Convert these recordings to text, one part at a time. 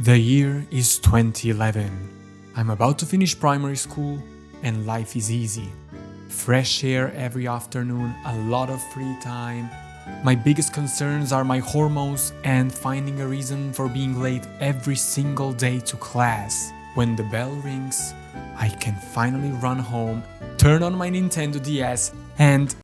The year is 2011. I'm about to finish primary school and life is easy. Fresh air every afternoon, a lot of free time. My biggest concerns are my hormones and finding a reason for being late every single day to class. When the bell rings, I can finally run home, turn on my Nintendo DS and...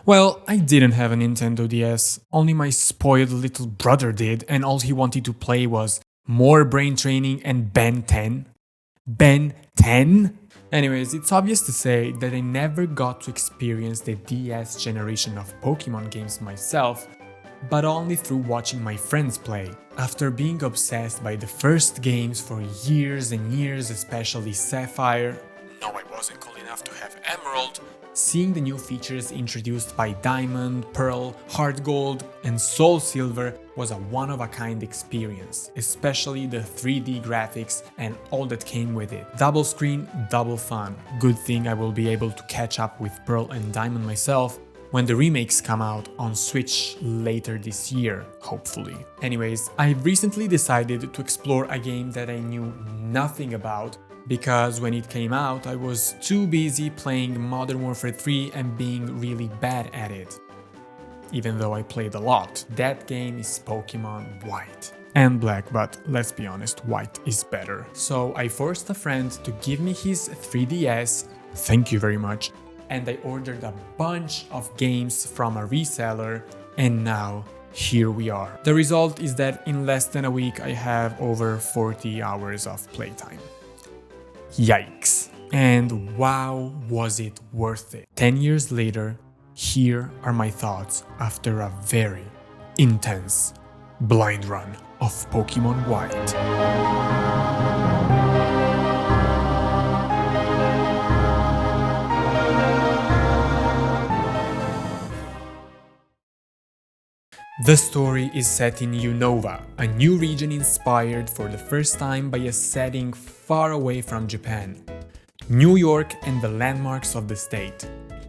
Well, I didn't have a Nintendo DS, only my spoiled little brother did, and all he wanted to play was more brain training and Ben 10. Ben 10? Anyways, it's obvious to say that I never got to experience the DS generation of Pokémon games myself, but only through watching my friends play. After being obsessed by the first games for years and years, especially Sapphire, no, I wasn't cool enough to have Emerald, seeing the new features introduced by Diamond, Pearl, Heart Gold, and Soul Silver was a one-of-a-kind experience, especially the 3D graphics and all that came with it. Double screen, double fun. Good thing I will be able to catch up with Pearl and Diamond myself when the remakes come out on Switch later this year, hopefully. Anyways, I recently decided to explore a game that I knew nothing about, because when it came out, I was too busy playing Modern Warfare 3 and being really bad at it. Even though I played a lot. That game is Pokémon White. And Black, but let's be honest, White is better. So I forced a friend to give me his 3DS, thank you very much, and I ordered a bunch of games from a reseller, and now here we are. The result is that in less than a week I have over 40 hours of playtime. Yikes. And wow, was it worth it. 10 years later, here are my thoughts after a very intense blind run of Pokémon White. The story is set in Unova, a new region inspired for the first time by a setting far away from Japan, New York and the landmarks of the state.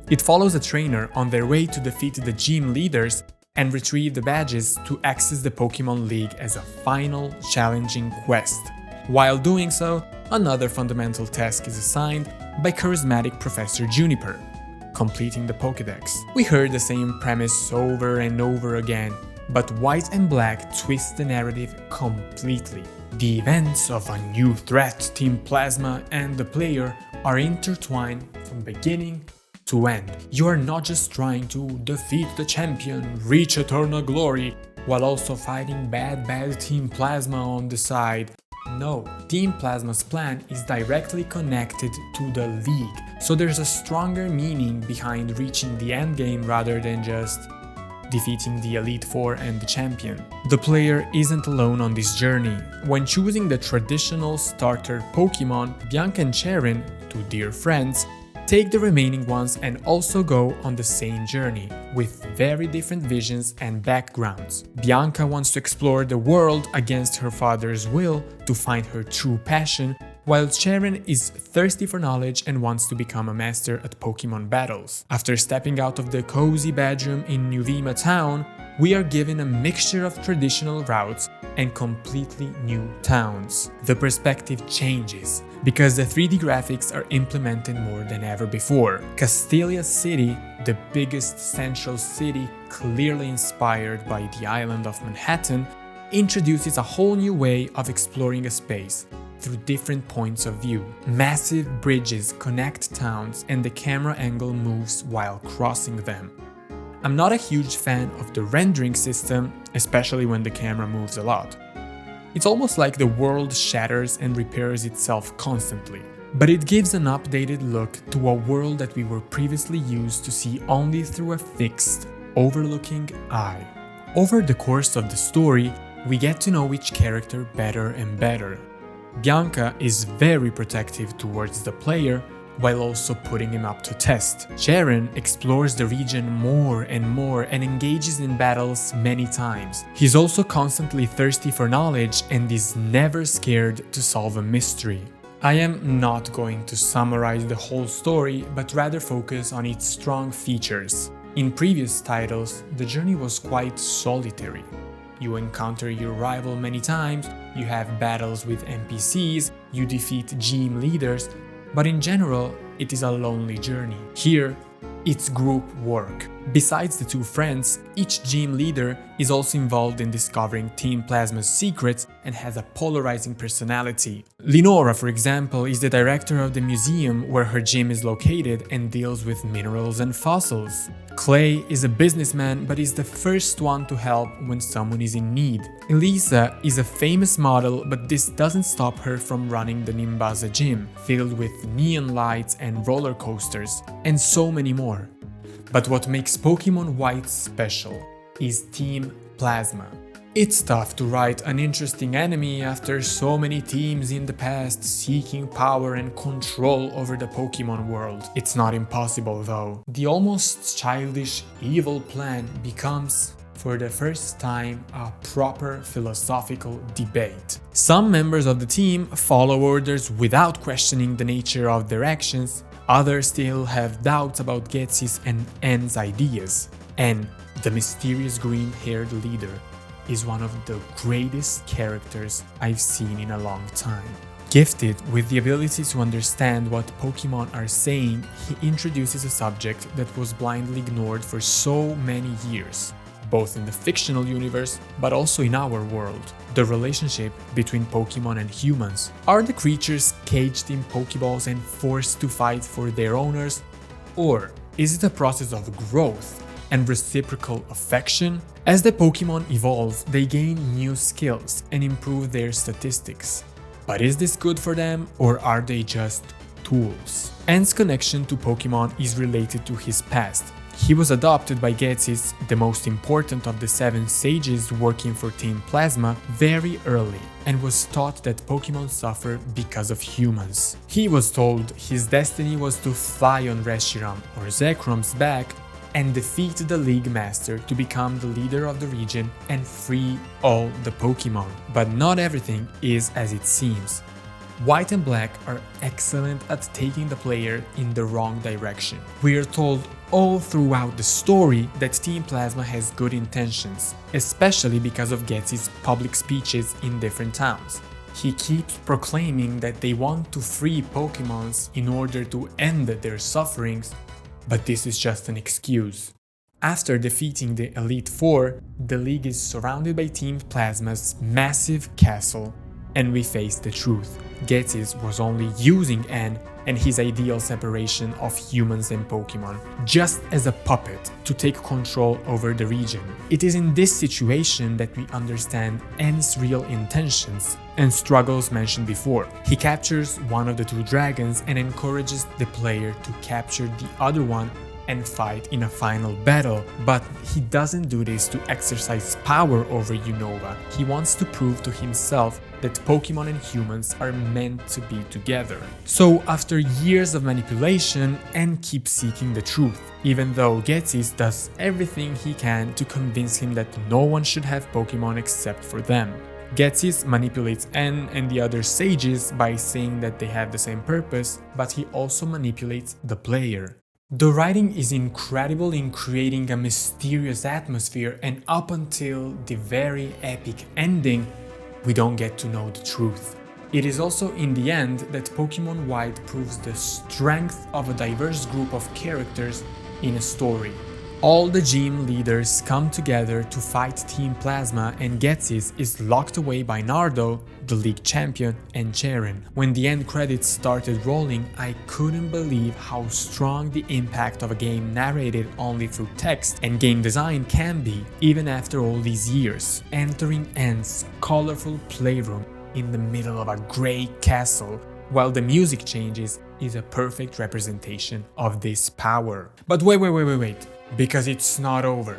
It follows a trainer on their way to defeat the gym leaders and retrieve the badges to access the Pokémon League as a final challenging quest. While doing so, another fundamental task is assigned by charismatic Professor Juniper, completing the Pokédex. We heard the same premise over and over again, but White and Black twist the narrative completely. The events of a new threat, Team Plasma, and the player are intertwined from beginning to end. You are not just trying to defeat the champion, reach eternal glory, while also fighting bad Team Plasma on the side. No, Team Plasma's plan is directly connected to the League, so there's a stronger meaning behind reaching the endgame rather than just defeating the Elite Four and the champion. The player isn't alone on this journey. When choosing the traditional starter Pokémon, Bianca and Cheren, two dear friends, take the remaining ones and also go on the same journey, with very different visions and backgrounds. Bianca wants to explore the world against her father's will to find her true passion, while Cheren is thirsty for knowledge and wants to become a master at Pokémon battles. After stepping out of the cozy bedroom in Nuvema town, we are given a mixture of traditional routes and completely new towns. The perspective changes, because the 3D graphics are implemented more than ever before. Castelia City, the biggest central city clearly inspired by the island of Manhattan, introduces a whole new way of exploring a space through different points of view. Massive bridges connect towns and the camera angle moves while crossing them. I'm not a huge fan of the rendering system, especially when the camera moves a lot. It's almost like the world shatters and repairs itself constantly. But it gives an updated look to a world that we were previously used to see only through a fixed, overlooking eye. Over the course of the story, we get to know each character better and better. Bianca is very protective towards the player, while also putting him up to test. Cheren explores the region more and more and engages in battles many times. He's also constantly thirsty for knowledge and is never scared to solve a mystery. I am not going to summarize the whole story, but rather focus on its strong features. In previous titles, the journey was quite solitary. you encounter your rival many times, you have battles with NPCs, you defeat gym leaders, but in general, it is a lonely journey. Here, it's group work. Besides the two friends, each gym leader is also involved in discovering Team Plasma's secrets and has a polarizing personality. Lenora, for example, is the director of the museum where her gym is located and deals with minerals and fossils. Clay is a businessman but is the first one to help when someone is in need. Elisa is a famous model, but this doesn't stop her from running the Nimbaza gym, filled with neon lights and roller coasters, and so many more. But what makes Pokémon White special is Team Plasma. It's tough to write an interesting enemy after so many teams in the past seeking power and control over the Pokémon world. It's not impossible though. The almost childish evil plan becomes, for the first time, a proper philosophical debate. Some members of the team follow orders without questioning the nature of their actions. Others still have doubts about Getsy's and N's ideas. And the mysterious green-haired leader is one of the greatest characters I've seen in a long time. Gifted with the ability to understand what Pokémon are saying, he introduces a subject that was blindly ignored for so many years, both in the fictional universe but also in our world. The relationship between Pokémon and humans. Are the creatures caged in Pokéballs and forced to fight for their owners? Or is it a process of growth and reciprocal affection? As the Pokémon evolve, they gain new skills and improve their statistics. But is this good for them, or are they just tools? N's connection to Pokémon is related to his past. He was adopted by Getsis, the most important of the 7 sages working for Team Plasma, very early, and was taught that Pokémon suffer because of humans. He was told his destiny was to fly on Reshiram or Zekrom's back and defeat the League Master to become the leader of the region and free all the Pokémon. But not everything is as it seems. White and Black are excellent at taking the player in the wrong direction. We are told all throughout the story that Team Plasma has good intentions, especially because of Getsy's public speeches in different towns. He keeps proclaiming that they want to free Pokémons in order to end their sufferings, but this is just an excuse. After defeating the Elite Four, the League is surrounded by Team Plasma's massive castle, and we face the truth. Getsis was only using N and his ideal separation of humans and Pokémon, just as a puppet to take control over the region. It is in this situation that we understand N's real intentions and struggles mentioned before. He captures one of the 2 dragons and encourages the player to capture the other one and fight in a final battle, but he doesn't do this to exercise power over Unova. He wants to prove to himself that Pokémon and humans are meant to be together. So after years of manipulation, N keeps seeking the truth, even though Getsis does everything he can to convince him that no one should have Pokémon except for them. Getsis manipulates N and the other sages by saying that they have the same purpose, but he also manipulates the player. The writing is incredible in creating a mysterious atmosphere, and up until the very epic ending, we don't get to know the truth. It is also in the end that Pokémon White proves the strength of a diverse group of characters in a story. All the gym leaders come together to fight Team Plasma, and Getsis is locked away by Nardo, the league champion, and Cheren. When the end credits started rolling, I couldn't believe how strong the impact of a game narrated only through text and game design can be, even after all these years. Entering N's colorful playroom in the middle of a grey castle while the music changes is a perfect representation of this power. But wait. Because it's not over.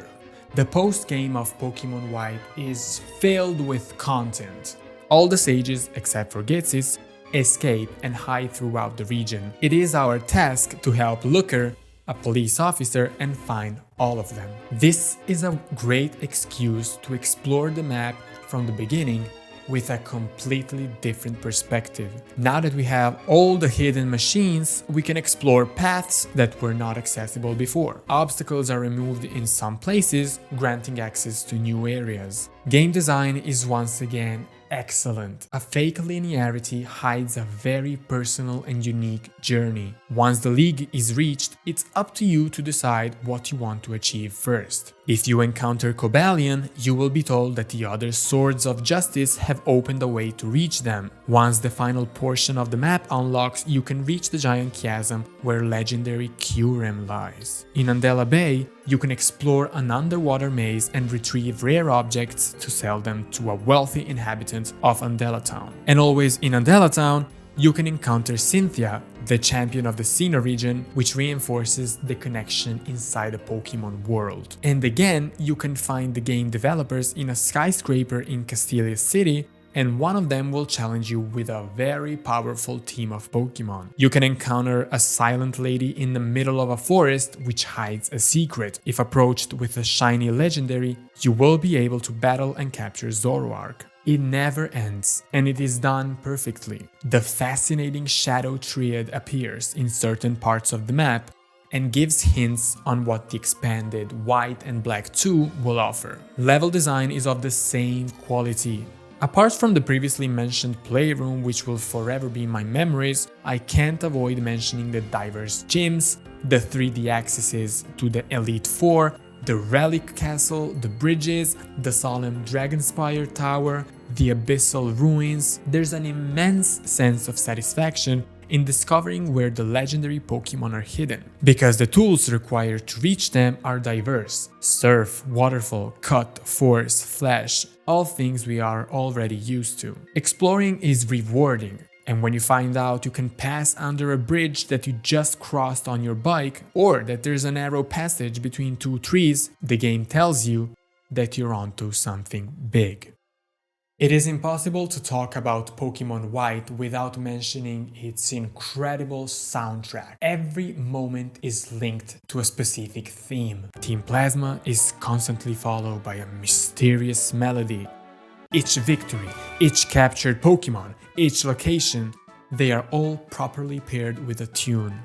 The post-game of Pokémon White is filled with content. All the sages, except for Getsis, escape and hide throughout the region. It is our task to help Looker, a police officer, and find all of them. This is a great excuse to explore the map from the beginning with a completely different perspective. Now that we have all the hidden machines, we can explore paths that were not accessible before. Obstacles are removed in some places, granting access to new areas. Game design is once again excellent. A fake linearity hides a very personal and unique journey. Once the league is reached, it's up to you to decide what you want to achieve first. If you encounter Cobalion, you will be told that the other Swords of Justice have opened a way to reach them. Once the final portion of the map unlocks, you can reach the giant chasm where legendary Kyurem lies. In Andela Bay, you can explore an underwater maze and retrieve rare objects to sell them to a wealthy inhabitant of Andela Town. And always in Andela Town, you can encounter Cynthia, the champion of the Sinnoh region, which reinforces the connection inside the Pokémon world. And again, you can find the game developers in a skyscraper in Castelia City, and one of them will challenge you with a very powerful team of Pokémon. You can encounter a silent lady in the middle of a forest which hides a secret. If approached with a shiny legendary, you will be able to battle and capture Zoroark. It never ends, and it is done perfectly. The fascinating Shadow Triad appears in certain parts of the map and gives hints on what the expanded White and Black 2 will offer. Level design is of the same quality. Apart from the previously mentioned playroom, which will forever be in my memories, I can't avoid mentioning the diverse gyms, the 3D accesses to the Elite Four, the Relic Castle, the bridges, the solemn Dragonspire Tower, the abyssal ruins. There's an immense sense of satisfaction in discovering where the legendary Pokémon are hidden, because the tools required to reach them are diverse. Surf, Waterfall, Cut, Force, Flash, all things we are already used to. Exploring is rewarding, and when you find out you can pass under a bridge that you just crossed on your bike, or that there's a narrow passage between two trees, the game tells you that you're onto something big. It is impossible to talk about Pokémon White without mentioning its incredible soundtrack. Every moment is linked to a specific theme. Team Plasma is constantly followed by a mysterious melody. Each victory, each captured Pokémon, each location, they are all properly paired with a tune.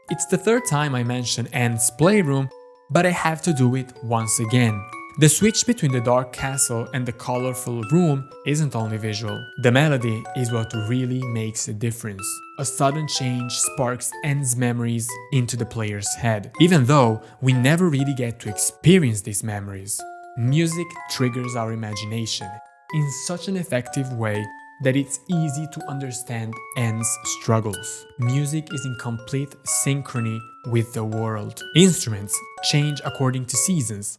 It's the third time I mention Ant's Playroom, but I have to do it once again. The switch between the dark castle and the colorful room isn't only visual. The melody is what really makes a difference. A sudden change sparks Ant's memories into the player's head, even though we never really get to experience these memories. Music triggers our imagination in such an effective way that it's easy to understand Ant's struggles. Music is in complete synchrony with the world. Instruments change according to seasons.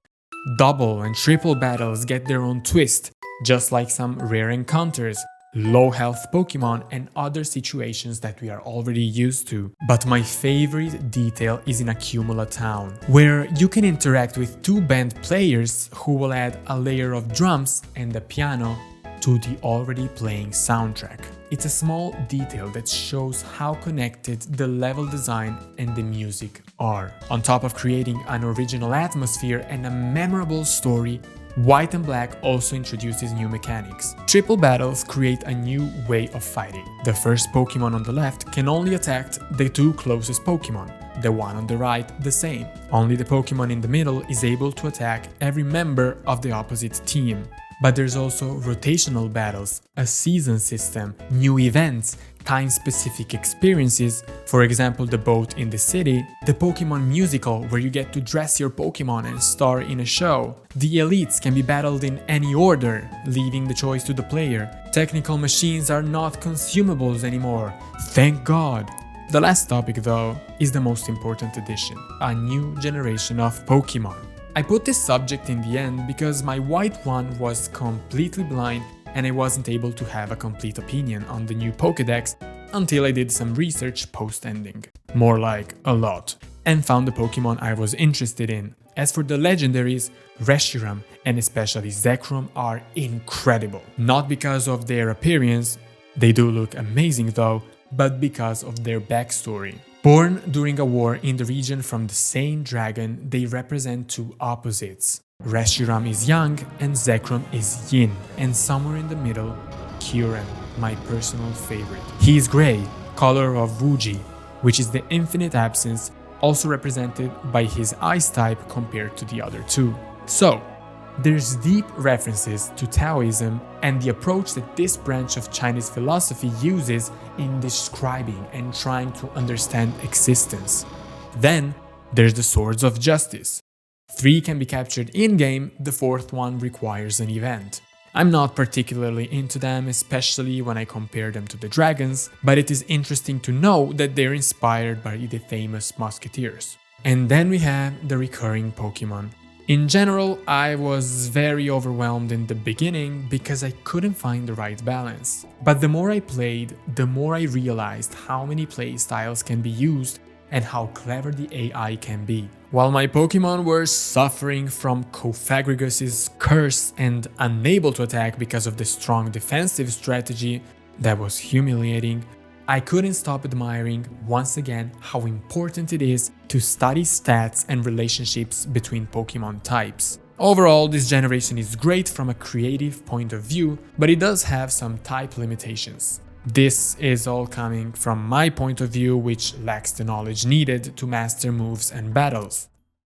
Double and triple battles get their own twist, just like some rare encounters, low health Pokémon and other situations that we are already used to. But my favorite detail is in Accumula Town, where you can interact with two band players who will add a layer of drums and a piano to the already playing soundtrack. It's a small detail that shows how connected the level design and the music are. On top of creating an original atmosphere and a memorable story, White and Black also introduces new mechanics. Triple battles create a new way of fighting. The first Pokémon on the left can only attack the two closest Pokémon, the one on the right the same. Only the Pokémon in the middle is able to attack every member of the opposite team. But there's also rotational battles, a season system, new events, time-specific experiences, for example the boat in the city, the Pokémon musical where you get to dress your Pokémon and star in a show. The elites can be battled in any order, leaving the choice to the player. Technical machines are not consumables anymore, thank God. The last topic though is the most important addition, a new generation of Pokémon. I put this subject in the end because my white one was completely blind and I wasn't able to have a complete opinion on the new Pokédex until I did some research post-ending. More like a lot. And found the Pokémon I was interested in. As for the legendaries, Reshiram and especially Zekrom are incredible. Not because of their appearance, they do look amazing though, but because of their backstory. Born during a war in the region from the same dragon, they represent two opposites. Reshiram is yang and Zekrom is yin, and somewhere in the middle, Kyurem, my personal favorite. He is gray, color of Wuji, which is the infinite absence, also represented by his ice type compared to the other two. So, there's deep references to Taoism and the approach that this branch of Chinese philosophy uses in describing and trying to understand existence. Then, there's the Swords of Justice. 3 can be captured in-game, the 4th one requires an event. I'm not particularly into them, especially when I compare them to the dragons, but it is interesting to know that they're inspired by the famous musketeers. And then we have the recurring Pokémon. In general, I was very overwhelmed in the beginning because I couldn't find the right balance. But the more I played, the more I realized how many playstyles can be used and how clever the AI can be. While my Pokémon were suffering from Cofagrigus' curse and unable to attack because of the strong defensive strategy that was humiliating, I couldn't stop admiring, once again, how important it is to study stats and relationships between Pokémon types. Overall, this generation is great from a creative point of view, but it does have some type limitations. This is all coming from my point of view, which lacks the knowledge needed to master moves and battles.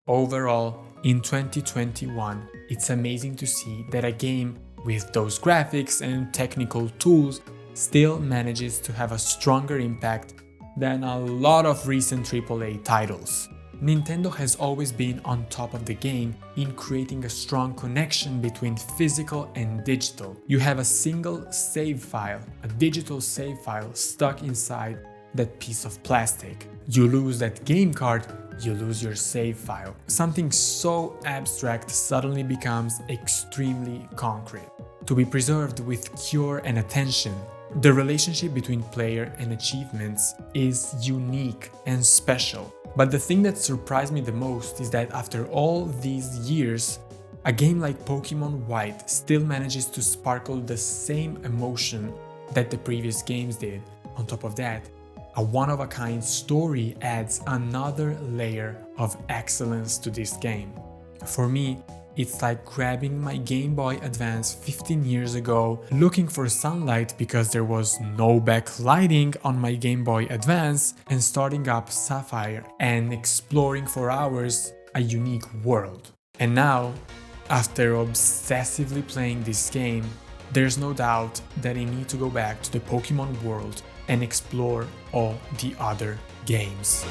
Overall, in 2021, it's amazing to see that a game with those graphics and technical tools still manages to have a stronger impact than a lot of recent AAA titles. Nintendo has always been on top of the game in creating a strong connection between physical and digital. You have a single save file, a digital save file stuck inside that piece of plastic. You lose that game card, you lose your save file. Something so abstract suddenly becomes extremely concrete, to be preserved with care and attention. The relationship between player and achievements is unique and special. But the thing that surprised me the most is that after all these years, a game like Pokémon White still manages to sparkle the same emotion that the previous games did. On top of that, a one-of-a-kind story adds another layer of excellence to this game. For me, it's like grabbing my Game Boy Advance 15 years ago, looking for sunlight because there was no backlighting on my Game Boy Advance, and starting up Sapphire and exploring for hours a unique world. And now, after obsessively playing this game, there's no doubt that I need to go back to the Pokémon world and explore all the other games.